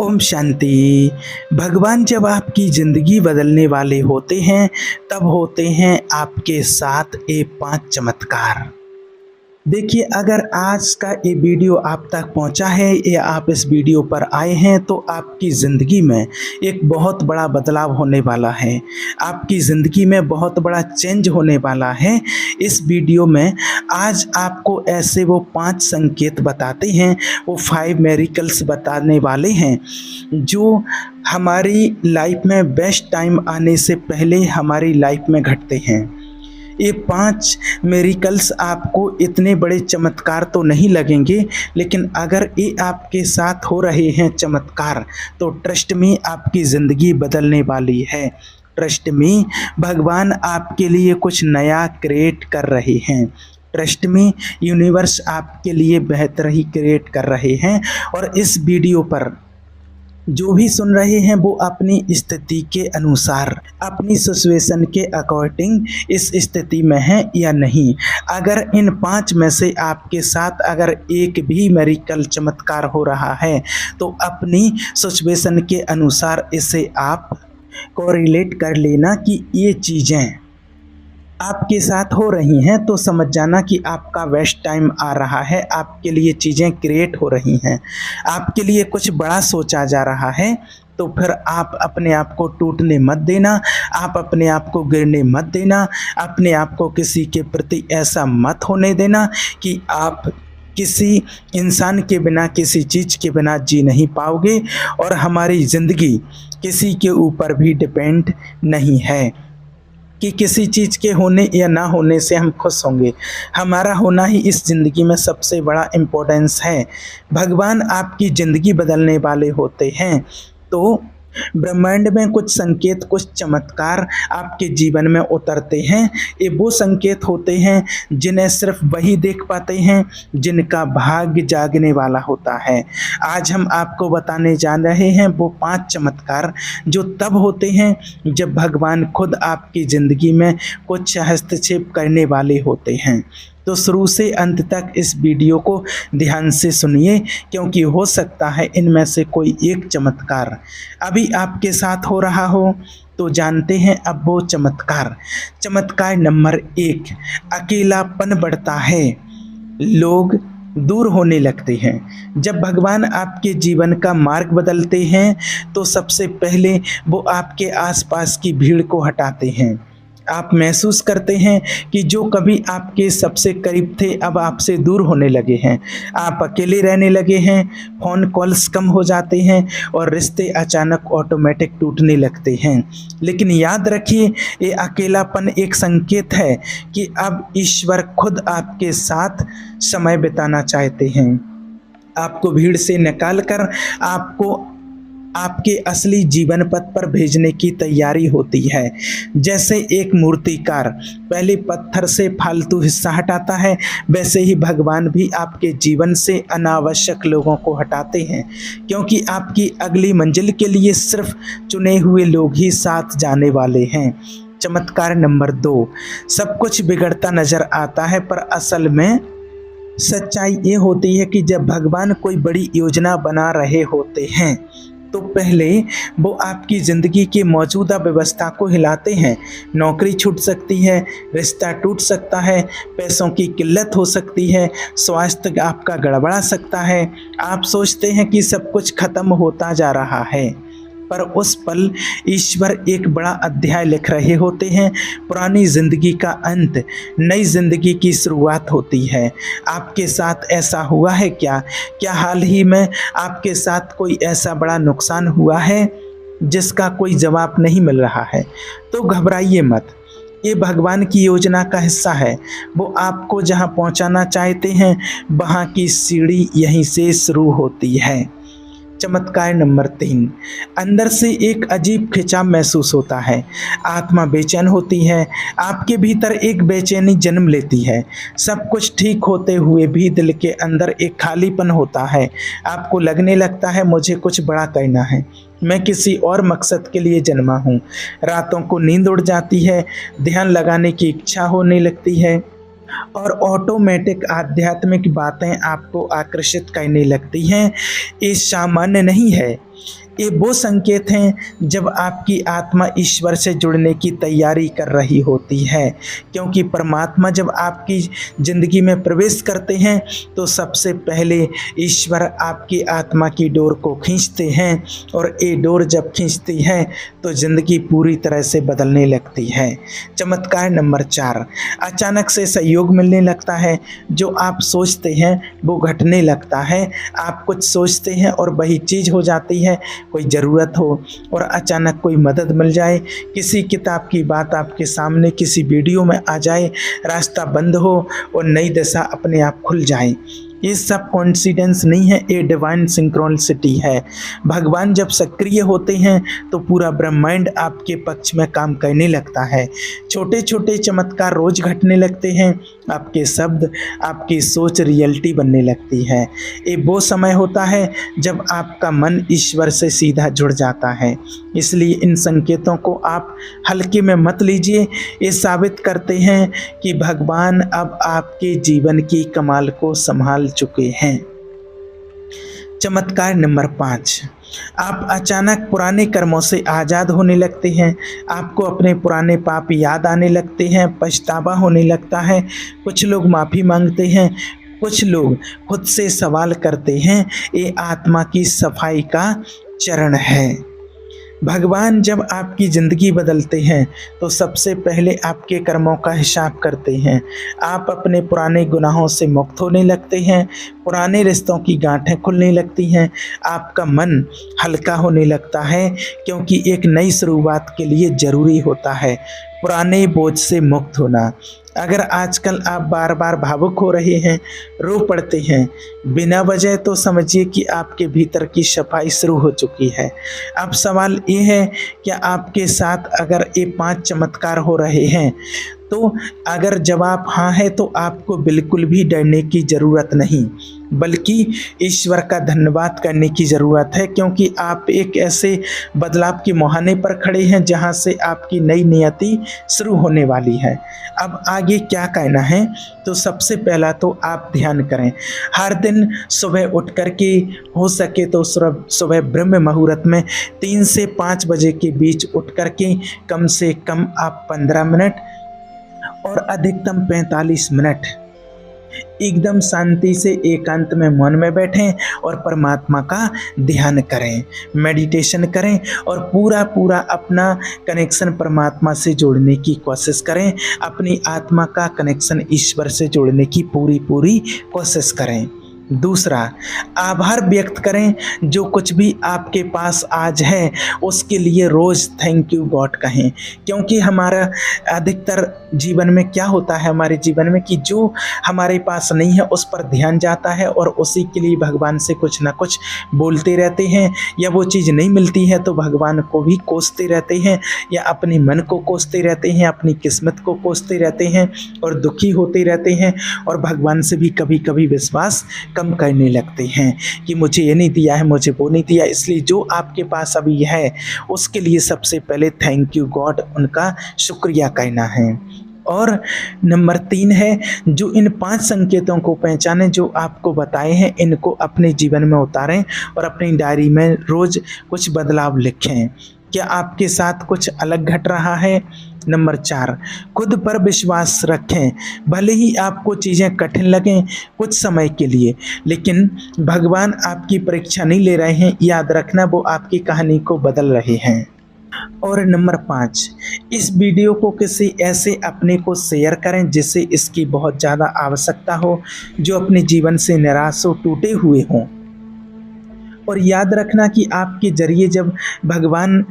ओम शांति। भगवान जब आपकी ज़िंदगी बदलने वाले होते हैं तब होते हैं आपके साथ ये 5 चमत्कार। देखिए, अगर आज का ये वीडियो आप तक पहुंचा है या आप इस वीडियो पर आए हैं तो आपकी ज़िंदगी में एक बहुत बड़ा बदलाव होने वाला है। आपकी ज़िंदगी में बहुत बड़ा चेंज होने वाला है। इस वीडियो में आज आपको ऐसे वो 5 संकेत बताते हैं, वो 5 मिरेकल्स बताने वाले हैं जो हमारी लाइफ में बेस्ट टाइम आने से पहले हमारी लाइफ में घटते हैं। ये 5 मिरेकल्स आपको इतने बड़े चमत्कार तो नहीं लगेंगे, लेकिन अगर ये आपके साथ हो रहे हैं चमत्कार तो ट्रस्ट में आपकी ज़िंदगी बदलने वाली है। ट्रस्ट में भगवान आपके लिए कुछ नया क्रिएट कर रहे हैं। ट्रस्ट में यूनिवर्स आपके लिए बेहतर ही क्रिएट कर रहे हैं। और इस वीडियो पर जो भी सुन रहे हैं वो अपनी स्थिति के अनुसार, अपनी सिचुएशन के अकॉर्डिंग इस स्थिति में है या नहीं। अगर इन 5 में से आपके साथ अगर एक भी मिरेकल चमत्कार हो रहा है तो अपनी सिचुएशन के अनुसार इसे आप कोरिलेट कर लेना कि ये चीज़ें आपके साथ हो रही हैं तो समझ जाना कि आपका बेस्ट टाइम आ रहा है। आपके लिए चीज़ें क्रिएट हो रही हैं, आपके लिए कुछ बड़ा सोचा जा रहा है। तो फिर आप अपने आप को टूटने मत देना, आप अपने आप को गिरने मत देना, अपने आप को किसी के प्रति ऐसा मत होने देना कि आप किसी इंसान के बिना, किसी चीज़ के बिना जी नहीं पाओगे। और हमारी ज़िंदगी किसी के ऊपर भी डिपेंड नहीं है कि किसी चीज़ के होने या ना होने से हम खुश होंगे। हमारा होना ही इस ज़िंदगी में सबसे बड़ा इम्पोर्टेंस है। भगवान आपकी ज़िंदगी बदलने वाले होते हैं तो ब्रह्मांड में कुछ संकेत, कुछ चमत्कार आपके जीवन में उतरते हैं। ये वो संकेत होते हैं जिन्हें सिर्फ वही देख पाते हैं जिनका भाग्य जागने वाला होता है। आज हम आपको बताने जा रहे हैं वो 5 चमत्कार जो तब होते हैं जब भगवान खुद आपकी ज़िंदगी में कुछ हस्तक्षेप करने वाले होते हैं। तो शुरू से अंत तक इस वीडियो को ध्यान से सुनिए, क्योंकि हो सकता है इनमें से कोई एक चमत्कार अभी आपके साथ हो रहा हो। तो जानते हैं अब वो चमत्कार। चमत्कार नंबर 1, अकेलापन बढ़ता है, लोग दूर होने लगते हैं। जब भगवान आपके जीवन का मार्ग बदलते हैं तो सबसे पहले वो आपके आसपास की भीड़ को हटाते हैं। आप महसूस करते हैं कि जो कभी आपके सबसे करीब थे अब आपसे दूर होने लगे हैं। आप अकेले रहने लगे हैं, फ़ोन कॉल्स कम हो जाते हैं और रिश्ते अचानक ऑटोमेटिक टूटने लगते हैं। लेकिन याद रखिए, ये अकेलापन एक संकेत है कि अब ईश्वर खुद आपके साथ समय बिताना चाहते हैं। आपको भीड़ से निकाल कर आपको आपके असली जीवन पथ पर भेजने की तैयारी होती है। जैसे एक मूर्तिकार पहले पत्थर से फालतू हिस्सा हटाता है, वैसे ही भगवान भी आपके जीवन से अनावश्यक लोगों को हटाते हैं, क्योंकि आपकी अगली मंजिल के लिए सिर्फ चुने हुए लोग ही साथ जाने वाले हैं। चमत्कार नंबर 2, सब कुछ बिगड़ता नजर आता है पर असल में सच्चाई ये होती है कि जब भगवान कोई बड़ी योजना बना रहे होते हैं तो पहले वो आपकी ज़िंदगी की मौजूदा व्यवस्था को हिलाते हैं। नौकरी छूट सकती है, रिश्ता टूट सकता है, पैसों की किल्लत हो सकती है, स्वास्थ्य आपका गड़बड़ा सकता है। आप सोचते हैं कि सब कुछ खत्म होता जा रहा है, पर उस पल ईश्वर एक बड़ा अध्याय लिख रहे होते हैं। पुरानी ज़िंदगी का अंत, नई ज़िंदगी की शुरुआत होती है। आपके साथ ऐसा हुआ है क्या? क्या हाल ही में आपके साथ कोई ऐसा बड़ा नुकसान हुआ है जिसका कोई जवाब नहीं मिल रहा है? तो घबराइए मत, ये भगवान की योजना का हिस्सा है। वो आपको जहाँ पहुँचाना चाहते हैं वहाँ की सीढ़ी यहीं से शुरू होती है। चमत्कार नंबर 3, अंदर से एक अजीब खिंचाव महसूस होता है। आत्मा बेचैन होती है, आपके भीतर एक बेचैनी जन्म लेती है। सब कुछ ठीक होते हुए भी दिल के अंदर एक खालीपन होता है। आपको लगने लगता है मुझे कुछ बड़ा करना है, मैं किसी और मकसद के लिए जन्मा हूँ। रातों को नींद उड़ जाती है, ध्यान लगाने की इच्छा होने लगती है और ऑटोमेटिक आध्यात्मिक बातें आपको आकर्षित करने लगती हैं। ये सामान्य नहीं है, ये वो संकेत हैं जब आपकी आत्मा ईश्वर से जुड़ने की तैयारी कर रही होती है, क्योंकि परमात्मा जब आपकी ज़िंदगी में प्रवेश करते हैं तो सबसे पहले ईश्वर आपकी आत्मा की डोर को खींचते हैं, और ये डोर जब खींचती है तो ज़िंदगी पूरी तरह से बदलने लगती है। चमत्कार नंबर 4, अचानक से सहयोग मिलने लगता है। जो आप सोचते हैं वो घटने लगता है। आप कुछ सोचते हैं और वही चीज़ हो जाती है। कोई ज़रूरत हो और अचानक कोई मदद मिल जाए, किसी किताब की बात आपके सामने किसी वीडियो में आ जाए, रास्ता बंद हो और नई दिशा अपने आप खुल जाए, ये सब कोइंसिडेंस नहीं है, ये डिवाइन सिंक्रोनिसिटी है। भगवान जब सक्रिय होते हैं तो पूरा ब्रह्मांड आपके पक्ष में काम करने लगता है। छोटे छोटे चमत्कार रोज घटने लगते हैं। आपके शब्द, आपकी सोच रियलिटी बनने लगती है। ये वो समय होता है जब आपका मन ईश्वर से सीधा जुड़ जाता है। इसलिए इन संकेतों को आप हल्के में मत लीजिए। ये साबित करते हैं कि भगवान अब आपके जीवन की कमाल को संभाल चुके हैं। चमत्कार नंबर 5, आप अचानक पुराने कर्मों से आज़ाद होने लगते हैं। आपको अपने पुराने पाप याद आने लगते हैं, पछतावा होने लगता है। कुछ लोग माफ़ी मांगते हैं, कुछ लोग खुद से सवाल करते हैं। ये आत्मा की सफाई का चरण है। भगवान जब आपकी ज़िंदगी बदलते हैं तो सबसे पहले आपके कर्मों का हिसाब करते हैं। आप अपने पुराने गुनाहों से मुक्त होने लगते हैं, पुराने रिश्तों की गांठें खुलने लगती हैं, आपका मन हल्का होने लगता है, क्योंकि एक नई शुरुआत के लिए ज़रूरी होता है पुराने बोझ से मुक्त होना। अगर आजकल आप बार बार भावुक हो रहे हैं, रो पड़ते हैं बिना वजह, तो समझिए कि आपके भीतर की सफाई शुरू हो चुकी है। अब सवाल ये है कि आपके साथ अगर ये 5 चमत्कार हो रहे हैं तो अगर जवाब हाँ है तो आपको बिल्कुल भी डरने की ज़रूरत नहीं, बल्कि ईश्वर का धन्यवाद करने की ज़रूरत है, क्योंकि आप एक ऐसे बदलाव के मुहाने पर खड़े हैं जहां से आपकी नई नियति शुरू होने वाली है। अब आगे क्या कहना है, तो सबसे पहला तो आप ध्यान करें। हर दिन सुबह उठ कर के हो सके तो सुबह ब्रह्म मुहूर्त में 3 से 5 बजे के बीच उठ कर के कम से कम आप 15 मिनट और अधिकतम 45 मिनट एकदम शांति से एकांत में मन में बैठें और परमात्मा का ध्यान करें, मेडिटेशन करें और पूरा अपना कनेक्शन परमात्मा से जोड़ने की कोशिश करें। अपनी आत्मा का कनेक्शन ईश्वर से जोड़ने की पूरी कोशिश करें। दूसरा, आभार व्यक्त करें। जो कुछ भी आपके पास आज है उसके लिए रोज़ थैंक यू गॉड कहें, क्योंकि हमारा अधिकतर जीवन में क्या होता है, हमारे जीवन में कि जो हमारे पास नहीं है उस पर ध्यान जाता है और उसी के लिए भगवान से कुछ ना कुछ बोलते रहते हैं, या वो चीज़ नहीं मिलती है तो भगवान को भी कोसते रहते हैं, या अपने मन को कोसते रहते हैं, अपनी किस्मत को कोसते रहते हैं और दुखी होते रहते हैं, और भगवान से भी कभी कभी विश्वास कम करने लगते हैं कि मुझे ये नहीं दिया है, मुझे वो नहीं दिया। इसलिए जो आपके पास अभी है उसके लिए सबसे पहले थैंक यू गॉड, उनका शुक्रिया कहना है। और नंबर 3 है, जो इन 5 संकेतों को पहचानें जो आपको बताए हैं, इनको अपने जीवन में उतारें और अपनी डायरी में रोज़ कुछ बदलाव लिखें। क्या आपके साथ कुछ अलग घट रहा है? नंबर 4, खुद पर विश्वास रखें। भले ही आपको चीज़ें कठिन लगें कुछ समय के लिए, लेकिन भगवान आपकी परीक्षा नहीं ले रहे हैं। याद रखना, वो आपकी कहानी को बदल रहे हैं। और नंबर 5, इस वीडियो को किसी ऐसे अपने को शेयर करें जिसे इसकी बहुत ज़्यादा आवश्यकता हो, जो अपने जीवन से निराश हो, टूटे हुए हों। और याद रखना कि आपके जरिए जब भगवान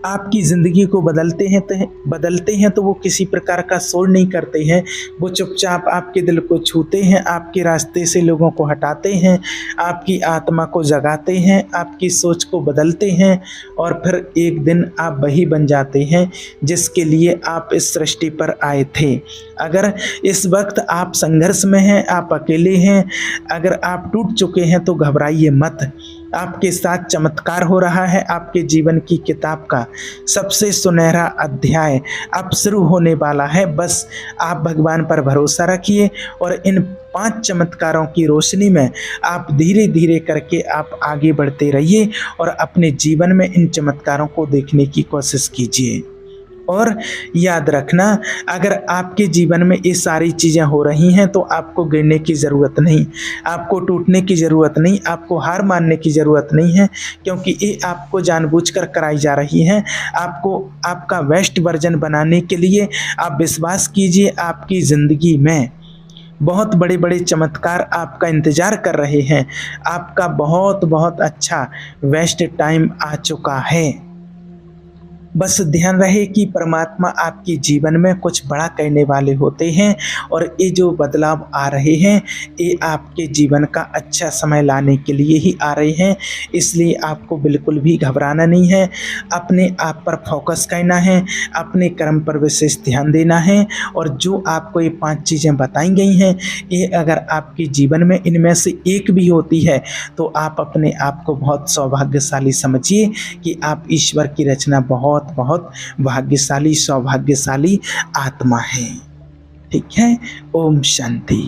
आपकी ज़िंदगी को बदलते हैं तो वो किसी प्रकार का शोर नहीं करते हैं। वो चुपचाप आपके दिल को छूते हैं, आपके रास्ते से लोगों को हटाते हैं, आपकी आत्मा को जगाते हैं, आपकी सोच को बदलते हैं, और फिर एक दिन आप वही बन जाते हैं जिसके लिए आप इस सृष्टि पर आए थे। अगर इस वक्त आप संघर्ष में हैं, आप अकेले हैं, अगर आप टूट चुके हैं तो घबराइए मत। आपके साथ चमत्कार हो रहा है। आपके जीवन की किताब का सबसे सुनहरा अध्याय अब शुरू होने वाला है। बस आप भगवान पर भरोसा रखिए और इन 5 चमत्कारों की रोशनी में आप धीरे धीरे करके आप आगे बढ़ते रहिए और अपने जीवन में इन चमत्कारों को देखने की कोशिश कीजिए। और याद रखना, अगर आपके जीवन में ये सारी चीज़ें हो रही हैं तो आपको गिरने की ज़रूरत नहीं, आपको टूटने की ज़रूरत नहीं, आपको हार मानने की ज़रूरत नहीं है, क्योंकि ये आपको जानबूझकर कराई जा रही हैं। आपको आपका बेस्ट वर्जन बनाने के लिए आप विश्वास कीजिए, आपकी ज़िंदगी में बहुत बड़े बड़े चमत्कार आपका इंतज़ार कर रहे हैं। आपका बहुत बहुत अच्छा बेस्ट टाइम आ चुका है। बस ध्यान रहे कि परमात्मा आपके जीवन में कुछ बड़ा करने वाले होते हैं और ये जो बदलाव आ रहे हैं ये आपके जीवन का अच्छा समय लाने के लिए ही आ रहे हैं। इसलिए आपको बिल्कुल भी घबराना नहीं है, अपने आप पर फोकस करना है, अपने कर्म पर विशेष ध्यान देना है। और जो आपको ये 5 चीज़ें बताई गई हैं, ये अगर आपके जीवन में इनमें से एक भी होती है तो आप अपने आप को बहुत सौभाग्यशाली समझिए कि आप ईश्वर की रचना बहुत बहुत भाग्यशाली, सौभाग्यशाली आत्मा है। ठीक है। ओम शांति।